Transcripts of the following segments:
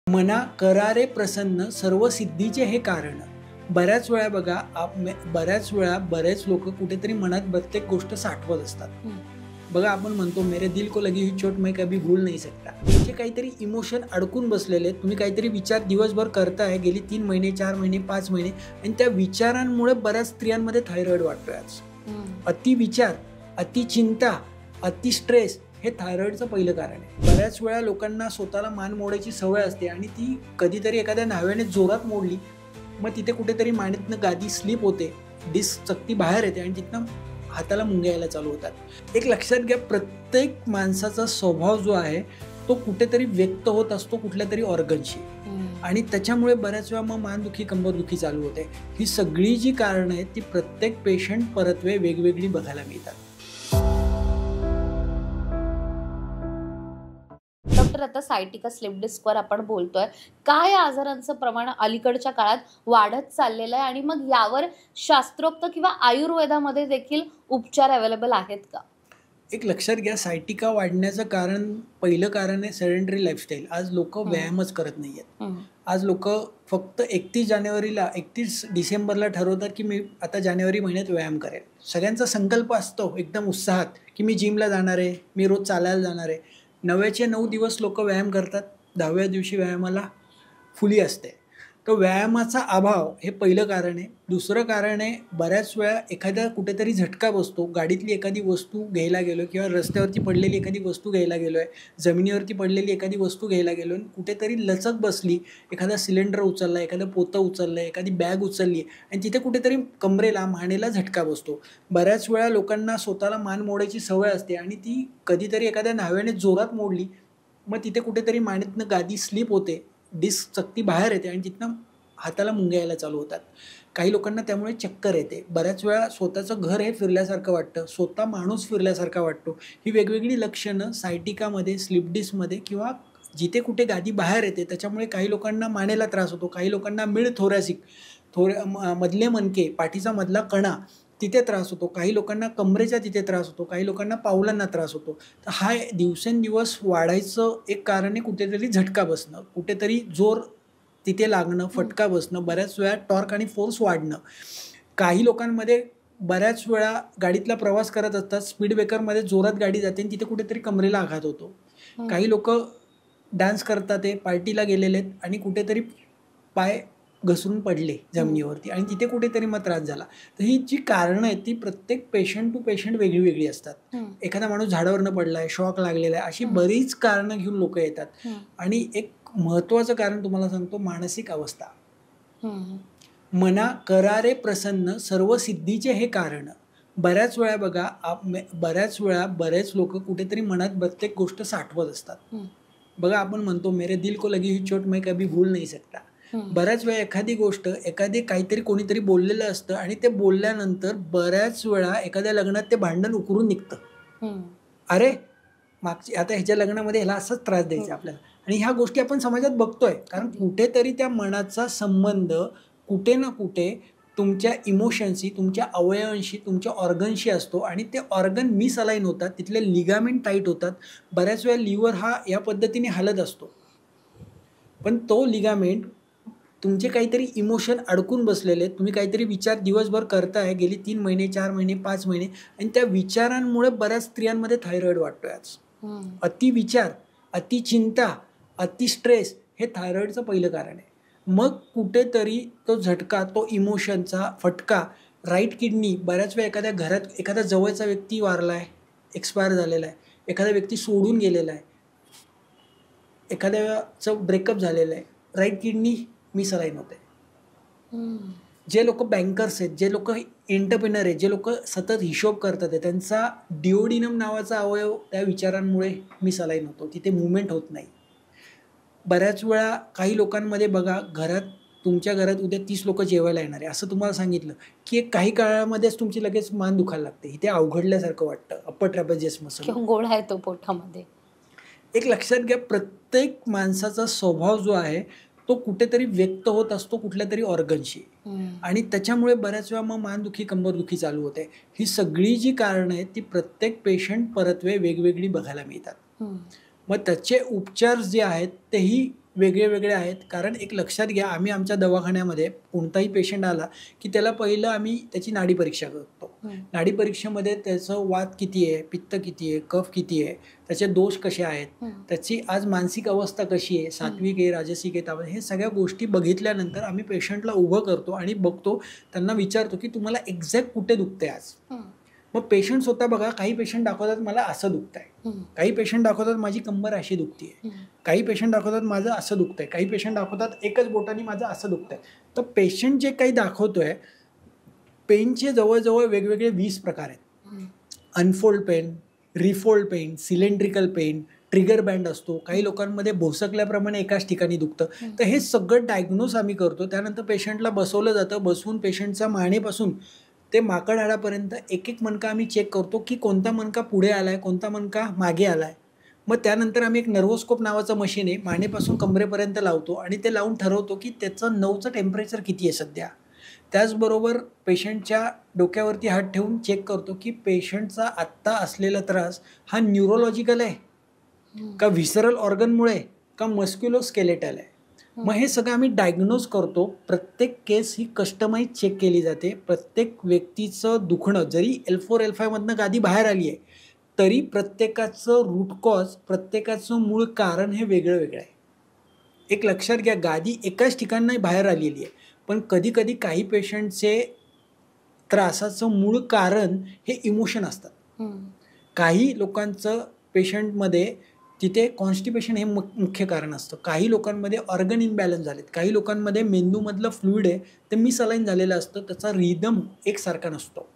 मना करारे प्रसन्न सर्व सिद्धीचे हे कारण. बऱ्याच वेळा बघा बरेच लोक कुठेतरी मनात प्रत्येक गोष्ट साठवत असतात. बघा आपण म्हणतो मेरे दिल को लगी हुई चोट मैं कभी भूल नहीं सकता. तुमचे काहीतरी इमोशन अडकून बसलेले, तुम्ही काहीतरी विचार दिवसभर करताय गेली 3 महिने 4 महिने 5 महिने, आणि त्या विचारांमुळे बऱ्याच स्त्रियांमध्ये थायरॉइड वाढतोय आज. अति विचार, अति चिंता, अति स्ट्रेस हे थायरॉइडचं पहिलं कारण आहे. बऱ्याच वेळा लोकांना स्वतःला मान मोडायची सवय असते आणि ती कधीतरी एखाद्या न्हाव्याने जोरात मोडली, मग तिथे कुठेतरी मानेतनं गादी स्लिप होते, डिस्क चकती बाहेर येते आणि तिथनं हाताला मुंग्या यायला चालू होतात. एक लक्षात घ्या, प्रत्येक माणसाचा स्वभाव जो आहे तो कुठेतरी व्यक्त होत असतो कुठल्या तरी ऑर्गनशी, आणि त्याच्यामुळे बऱ्याच वेळा मग मानदुखी कंबरदुखी चालू होते. ही सगळी जी कारणं आहेत ती प्रत्येक पेशंट परत्वे वेगवेगळी बघायला मिळतात. डॉक्टर, आता सायटिका स्लिप डिस्कवर आपण बोलतोय, काय आजारांचं प्रमाण अलीकडच्या काळात वाढत चाललेलं आहे आणि मग यावर शास्त्रोक्त किंवा आयुर्वेदामध्ये देखील उपचार अवेलेबल आहेत का? एक लक्षात घ्या, सायटिका वाढण्याचं पहिलं कारण आहे सेडेंटरी लाईफस्टाईल. आज लोक व्यायामच करत नाहीयेत. आज लोक फक्त 31 डिसेंबरला ठरवतात की मी आता जानेवारी महिन्यात व्यायाम करेल. सगळ्यांचा संकल्प असतो एकदम उत्साहात की मी जिमला जाणार आहे, मी रोज चालायला जाणार आहे. 9चे 9 दिवस लोक व्यायाम करतात, 10व्या दिवशी व्यायामाला फुली असते. तर व्यायामाचा अभाव हे पहिलं कारण आहे. दुसरं कारण आहे, बऱ्याच वेळा एखाद्या कुठेतरी झटका बसतो, गाडीतली एखादी वस्तू घ्यायला गेलो किंवा रस्त्यावरती पडलेली एखादी वस्तू घ्यायला गेलो आहे, जमिनीवरती पडलेली एखादी वस्तू घ्यायला गेलो आणि कुठेतरी लचक बसली, एखादा सिलेंडर उचलला, एखादं पोतं उचललं, एखादी बॅग उचलली आणि तिथे कुठेतरी कमरेला मानेला झटका बसतो. बऱ्याच वेळा लोकांना स्वतःला मान मोडायची सवय असते आणि ती कधीतरी एखाद्या न्हाव्याने जोरात मोडली, मग तिथे कुठेतरी मानेतनं गादी स्लिप होते, डिस्क चकती बाहेर येते आणि तिथनं हाताला मुंग्या यायला चालू होतात. काही लोकांना त्यामुळे चक्कर येते. बऱ्याच वेळा स्वतःचं घर हे फिरल्यासारखं वाटतं, स्वतः माणूस फिरल्यासारखा वाटतो. ही वेगवेगळी लक्षणं सायटिकामध्ये, स्लिप डिस्कमध्ये किंवा जिथे कुठे गादी बाहेर येते त्याच्यामुळे काही लोकांना मानेला त्रास होतो, काही लोकांना मिड थोरॅसिक मधले मणके, पाठीचा मधला कणा तिथे त्रास होतो, काही लोकांना कमरेच्या तिथे त्रास होतो, काही लोकांना पावलांना त्रास होतो. तर हा दिवसेंदिवस वाढायचं एक कारण आहे कुठेतरी झटका बसणं, कुठेतरी जोर तिथे लागणं, फटका बसणं, बऱ्याच वेळा टॉर्क आणि फोर्स वाढणं. काही लोकांमध्ये बऱ्याच वेळा गाडीतला प्रवास करत असतात, स्पीड ब्रेकरमध्ये जोरात गाडी जाते आणि तिथे कुठेतरी कमरेला आघात होतो. काही लोक डान्स करतात, ते पार्टीला गेलेले आहेत आणि कुठेतरी पाय घसरून पडले जमिनीवरती आणि तिथे कुठेतरी मग त्रास झाला. तर ही जी कारणं आहेत ती प्रत्येक पेशंट टू पेशंट वेगळी वेगळी असतात. एखादा माणूस झाडावरनं पडलाय, शॉक लागलेला आहे, अशी बरीच कारणं घेऊन लोक येतात. आणि एक महत्वाचं कारण तुम्हाला सांगतो, मानसिक अवस्था. मना करारे प्रसन्न सर्व सिद्धीचे हे कारण. बऱ्याच वेळा बघा बरेच लोक कुठेतरी मनात प्रत्येक गोष्ट साठवत असतात. बघा आपण म्हणतो मेरे दिल को लगी हुई चोट मैं कभी भूल नहीं सकता. बऱ्याच वेळा एखादी गोष्ट, काहीतरी कोणीतरी बोललेलं असतं आणि ते बोलल्यानंतर बऱ्याच वेळा एखाद्या लग्नात ते भांडण उकरून निघतं. अरे आता ह्याच्या लग्नामध्ये ह्याला असाच त्रास द्यायचा आपल्याला. आणि ह्या गोष्टी आपण समाजात बघतोय, कारण कुठेतरी त्या मनाचा संबंध कुठे ना कुठे तुमच्या इमोशनशी, तुमच्या अवयवांशी, तुमच्या ऑर्गनशी असतो आणि ते ऑर्गन मिसअलाइन होतात, तिथले लिगामेंट टाईट होतात. बऱ्याच वेळा लिव्हर हा या पद्धतीने हलत असतो, पण तो लिगामेंट तुमचे काहीतरी इमोशन अडकून बसलेले, तुम्ही काहीतरी विचार दिवसभर करताय गेली 3 महिने 4 महिने 5 महिने, आणि त्या विचारांमुळे बऱ्याच स्त्रियांमध्ये थायरॉइड वाढतोय आज. अति विचार, अति चिंता, अति स्ट्रेस हे थायरॉइडचं पहिलं कारण आहे. मग कुठेतरी तो झटका, तो इमोशनचा फटका, राईट किडनी, बऱ्याच वेळा एखाद्या घरात एखादा जवळचा व्यक्ती वारला आहे, एक्सपायर झालेला आहे, एखादा व्यक्ती सोडून गेलेला आहे, एखाद्याचं ब्रेकअप झालेलं आहे, राईट किडनी मिसअलाइन होते. जे लोक बँकर्स आहेत, जे लोक एंटरप्रेनर आहेत, जे लोक सतत हिशोब करतात, त्यांचा डिओडिनम नावाचा अवयव त्या विचारांमुळे मिसअलाइन होतो, तिथे मुवमेंट होत नाही. बऱ्याच वेळा काही लोकांमध्ये बघा, तुमच्या घरात उद्या 30 लोक जेवायला येणार आहे असं तुम्हाला सांगितलं की काही काळामध्येच तुमची लगेच मान दुखायला लागते, इथे अवघडल्यासारखं वाटतं, अप्पर ट्रॅपेझियस मसल, गोळा येतो पोटामध्ये. एक लक्षात घ्या, प्रत्येक माणसाचा स्वभाव जो आहे तो कुठेतरी व्यक्त होत असतो कुठल्या तरी ऑर्गनशी, आणि त्याच्यामुळे बऱ्याच वेळा मग मानदुखी कंबरदुखी चालू होते. ही सगळी जी कारणं आहेत ती प्रत्येक पेशंट परत्वे वेगवेगळी बघायला मिळतात. मग त्याचे उपचार जे आहेत तेही वेगळे वेगळे आहेत. कारण एक लक्षात घ्या, आम्ही आमच्या दवाखान्यामध्ये कोणताही पेशंट आला की त्याला पहिलं आम्ही त्याची नाडी परीक्षा करतो. नाडी परीक्षेमध्ये त्याचं वात किती आहे, पित्त किती आहे, कफ किती आहे, त्याचे दोष कसे आहेत, त्याची आज मानसिक अवस्था कशी आहे, सात्विक आहे, राजसिक आहे, तामसिक, हे सगळ्या गोष्टी बघितल्यानंतर आम्ही पेशंटला उभं करतो आणि बघतो, त्यांना विचारतो की तुम्हाला एक्झॅक्ट कुठे दुखतंय आज. मग पेशंट स्वतः बघा, काही पेशंट दाखवतात मला असं दुखतंय, काही पेशंट दाखवतात माझी कंबर अशी दुखतीये, काही पेशंट दाखवतात माझं असं दुखतंय, काही पेशंट दाखवतात एकच बोटाने माझं असं दुखतंय. तर पेशंट जे काही दाखवतोय, पेनचे जवळजवळ वेगवेगळे 20 प्रकार आहेत. Unfold pain, refold pain, cylindrical pain, trigger band असतो, काही लोकांमध्ये भोसकल्याप्रमाणे एकाच ठिकाणी दुखतं. तर हे सगळं डायग्नोज आम्ही करतो. त्यानंतर पेशंटला बसवलं जातं, बसवून पेशंटचा मानेपासून ते माकड हाडापर्यंत एक एक मणका आम्ही चेक करतो की कोणता मणका पुढे आलाय, कोणता मणका मागे आलाय. मग त्यानंतर आम्ही एक नर्वोस्कोप नावाचं मशीन आहे, मानेपासून कमरेपर्यंत लावतो आणि ते लावून ठरवतो की त्याचं नवचं टेम्परेचर किती आहे सध्या. त्याचबरोबर पेशंटच्या डोक्यावरती हात ठेवून चेक करतो की पेशंटचा आत्ता असलेला त्रास हा न्यूरोलॉजिकल आहे का व्हिसरल ऑर्गनमुळे का मस्क्युलोस्केलेटल आहे. मग हे सगळं आम्ही डायग्नोज करतो. प्रत्येक केस ही कस्टमाइज चेक केली जाते. प्रत्येक व्यक्तीचं दुखणं जरी L4 L5 मधनं गादी बाहेर आली आहे तरी प्रत्येकाचं रूट कॉज, प्रत्येकाचं मूळ कारण हे वेगळं वेगळं आहे. एक लक्षात घ्या, गादी एकाच ठिकाणी बाहेर आलेली आहे, पण कधी कधी काही पेशंटचे त्रासाचं मूळ कारण हे इमोशन असतात. काही लोकांचं पेशंटमध्ये तिथे कॉन्स्टिपेशन हे मुख्य कारण असतं. काही लोकांमध्ये ऑर्गन इम्बॅलन्स झालेत, काही लोकांमध्ये मेंदूमधलं फ्लुइड आहे ते मिसअलाइन झालेलं असतं, त्याचा रिदम एकसारखा नसतो.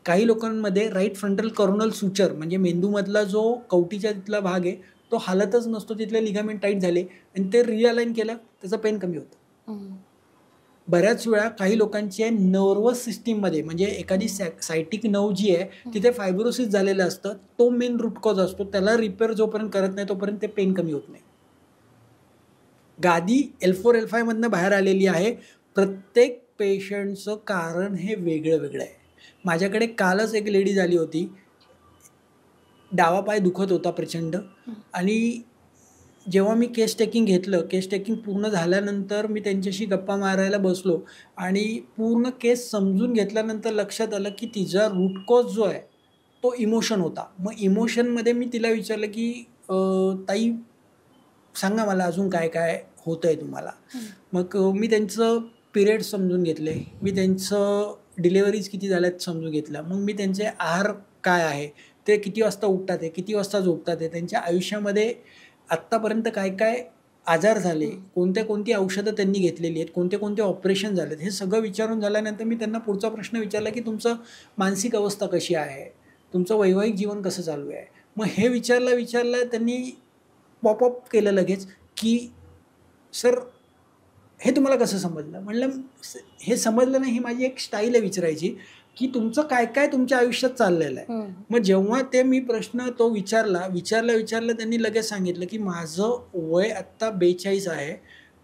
काही लोकांमध्ये राईट फ्रंटल कॉर्नल सुचर म्हणजे मेंदूमधला जो कवटीच्या तिथला भाग आहे तो हालतच नसतो, तिथले लिगामेंट टाईट झाले आणि ते रिअलाइन केलं त्याचं पेन कमी होतं. बऱ्याच वेळा काही लोकांचे नर्वस सिस्टीममध्ये म्हणजे एखादी सायटिक नर्व जी आहे तिथे फायब्रोसिस झालेलं असतं, तो मेन रूट कॉज असतो. त्याला रिपेअर जोपर्यंत करत नाही तोपर्यंत ते पेन कमी होत नाही. गादी L4 L5 मधनं बाहेर आलेली आहे. प्रत्येक पेशंटचं कारण हे वेगळं वेगळं आहे. माझ्याकडे कालच एक लेडीज आली होती, डावा पाय दुखत होता प्रचंड आणि जेव्हा मी केस टेकिंग घेतलं, केस टेकिंग पूर्ण झाल्यानंतर मी त्यांच्याशी गप्पा मारायला बसलो आणि पूर्ण केस समजून घेतल्यानंतर लक्षात आलं की तिचा रूट कॉज जो आहे तो इमोशन होता. मग इमोशनमध्ये मी तिला विचारलं की ताई सांगा मला अजून काय काय होतं आहे तुम्हाला. मग मी त्यांचं पिरियड समजून घेतले, मी त्यांचं डिलेवरीज किती झाल्यात समजून घेतलं, मग मी त्यांचे आहार काय आहे, ते किती वाजता उठतात आहे, किती वाजता झोपतात आहे, त्यांच्या आयुष्यामध्ये आत्तापर्यंत काय काय आजार झाले, कोणती औषधं त्यांनी घेतलेली आहेत, कोणते ऑपरेशन झालेत, हे सगळं विचारून झाल्यानंतर मी त्यांना पुढचा प्रश्न विचारला की तुमचं मानसिक अवस्था कशी आहे, तुमचं वैवाहिक जीवन कसं चालू आहे. मग हे विचारलं त्यांनी पॉपअप केलं लगेच की सर हे तुम्हाला कसं समजलं. म्हणलं हे समजलं नाही, ही माझी एक स्टाईल आहे विचारायची की तुमचं काय काय तुमच्या आयुष्यात चाललेलं आहे. मग जेव्हा ते मी प्रश्न तो विचारला त्यांनी लगेच सांगितलं की माझं वय आत्ता 42 आहे,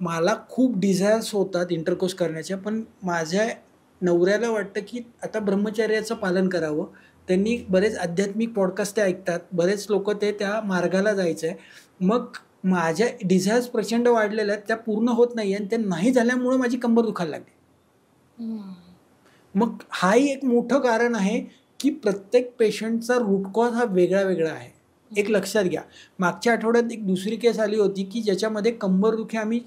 मला खूप डिझायर्स होतात इंटरकोर्स करण्याच्या, पण माझ्या नवऱ्याला वाटतं की आता ब्रह्मचर्याचं पालन करावं. त्यांनी बरेच आध्यात्मिक पॉडकास्ट ते ऐकतात, बरेच लोक ते त्या मार्गाला जायचं आहे. मग माझ्या डिझायर्स प्रचंड वाढलेल्या आहेत, त्या पूर्ण होत नाही आणि ते नाही झाल्यामुळं माझी कंबर दुखायला लागली. मग हाही एक मोठं कारण आहे की प्रत्येक पेशंटचा रूट कॉज हा वेगळा वेगळा आहे. एक लक्षात घ्या, मागच्या आठवड्यात एक दुसरी केस आली होती की ज्याच्यामध्ये कंबरदुखी आम्ही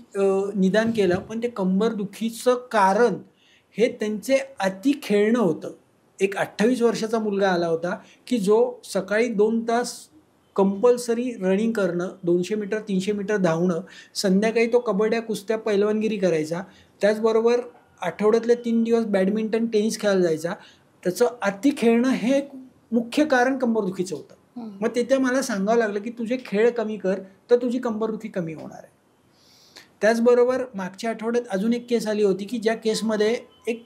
निदान केलं, पण ते कंबरदुखीचं कारण हे त्यांचे अति खेळणं होतं. एक 28 वर्षाचा मुलगा आला होता की जो सकाळी 2 तास कंपल्सरी रनिंग करणं, 200 मीटर 300 मीटर धावणं, संध्याकाळी तो कबड्ड्या कुस्त्या पैलवानगिरी करायचा, त्याचबरोबर आठवड्यातले 3 दिवस बॅडमिंटन टेनिस खेळायला जायचा. त्याचं अति खेळणं हे एक मुख्य कारण कंबरदुखीचं होतं. मग तिथे मला सांगावं लागलं की तुझे खेळ कमी कर तर तुझी कंबरदुखी कमी होणार आहे. त्याचबरोबर मागच्या आठवड्यात अजून एक केस आली होती की ज्या केसमध्ये एक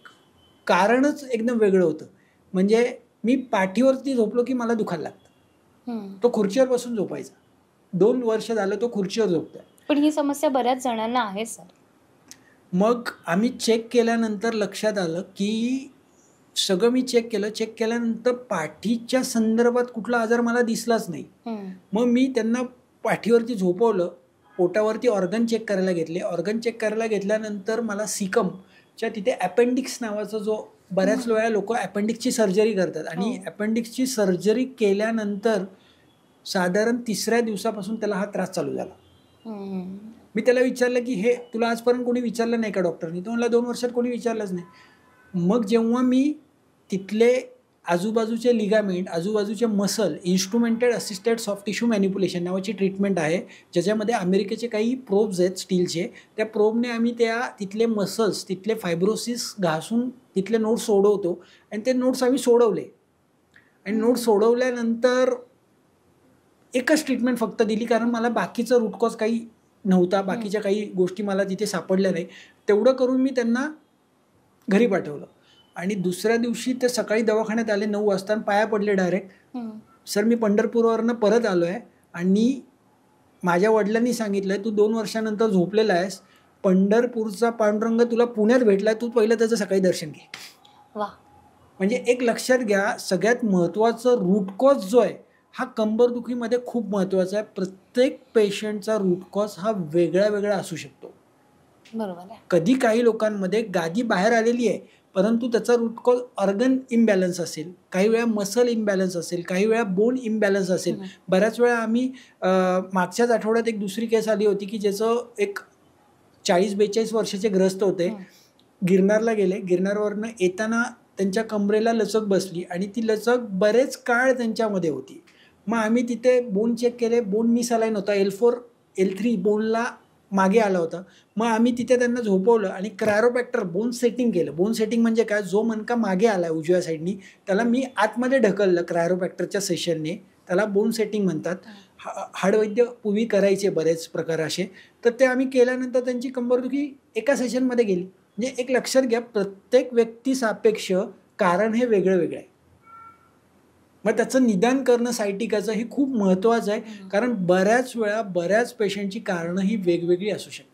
कारणच एकदम वेगळं होतं. म्हणजे मी पाठीवरती झोपलो की मला दुखायला लागतं, तो खुर्चीवर बसून झोपायचा. 2 वर्ष झालं तो खुर्चीवर झोपतोय. पण ही समस्या बऱ्याच जणांना आहे सर. मग आम्ही चेक केल्यानंतर लक्षात आलं की सगळं मी चेक केल्यानंतर पाठीच्या संदर्भात कुठला आजार मला दिसलाच नाही. मग मी त्यांना पाठीवरती झोपवलं, पोटावरती ऑर्गन चेक करायला घेतले. ऑर्गन चेक करायला घेतल्यानंतर मला सिकमच्या तिथे अपेंडिक्स नावाचा जो बऱ्याच वेळा लोक अपेंडिक्सची सर्जरी करतात आणि अपेंडिक्सची सर्जरी केल्यानंतर साधारण 3ऱ्या दिवसापासून त्याला हा त्रास चालू झाला. मी त्याला विचारलं की हे तुला आजपर्यंत कोणी विचारलं नाही का डॉक्टरनी? तो मला 2 वर्षात कोणी विचारलंच नाही. मग जेव्हा मी तिथले आजूबाजूचे लिगामेंट, आजूबाजूचे muscle, instrumented assisted soft tissue manipulation नावाची ट्रीटमेंट आहे, ज्याच्यामध्ये अमेरिकेचे काही प्रोब्स आहेत स्टीलचे. त्या प्रोबने आम्ही तिथले मसल्स, तिथले फायब्रोसिस घासून तिथले नोट्स सोडवतो आणि ते नोट्स आम्ही सोडवले. आणि नोट्स सोडवल्यानंतर एकच ट्रीटमेंट फक्त दिली, कारण मला बाकीचं रूट कॉज काही नव्हता, बाकीच्या काही गोष्टी मला तिथे सापडल्या नाही. तेवढं करून मी त्यांना घरी पाठवलं. आणि दुसऱ्या दिवशी ते सकाळी दवाखान्यात आले 9 वाजता आणि पाया पडले डायरेक्ट, सर मी पंढरपूरवरनं परत आलो आहे आणि माझ्या वडिलांनी सांगितलं तू 2 वर्षानंतर झोपलेला आहेस, पंढरपूरचा पांडुरंग तुला पुण्यात भेटला, तू पहिलं त्याचं सकाळी दर्शन घे. म्हणजे एक लक्षात घ्या, सगळ्यात महत्त्वाचं रूट कॉज जो आहे हा कंबरदुखीमध्ये खूप महत्त्वाचा आहे. प्रत्येक पेशंटचा रूट कॉज हा वेगळा वेगळा असू शकतो. बरोबर आहे. कधी काही लोकांमध्ये गादी बाहेर आलेली आहे परंतु त्याचा रूट कॉज ऑर्गन इम्बॅलन्स असेल, काही वेळा मसल इम्बॅलन्स असेल, काही वेळा बोन इम्बॅलन्स असेल. बऱ्याच वेळा आम्ही मागच्याच आठवड्यात एक दुसरी केस आली होती की ज्याचं एक 40-42 वर्षाचे ग्रस्त होते, गिरनारला गेले, गिरनारवरनं येताना त्यांच्या कमरेला लचक बसली आणि ती लचक बरेच काळ त्यांच्यामध्ये होती. मग आम्ही तिथे बोन चेक केले, बोन मिसअलाइन होता, L4 L3 बोनला मागे आला होता. मग आम्ही तिथे त्यांना झोपवलं आणि क्रायोप्रॅक्टर बोन सेटिंग केलं. बोन सेटिंग म्हणजे काय, जो मणका मागे आला आहे उजव्या साईडनी त्याला मी आतमध्ये ढकललं क्रायोप्रॅक्टरच्या सेशनने, त्याला बोन सेटिंग म्हणतात. हाडवैद्य पूर्वी करायचे बरेच प्रकार असे, तर ते आम्ही केल्यानंतर त्यांची कंबरदुखी एका सेशनमध्ये गेली. म्हणजे एक लक्षात घ्या, प्रत्येक व्यक्तीसापेक्ष कारण हे वेगळं वेगळं आहे. मग त्याचं निदान करणं सायटिकाचं हे खूप महत्त्वाचं आहे, कारण बऱ्याच वेळा बऱ्याच पेशंटची कारणं ही वेगवेगळी असू शकतात.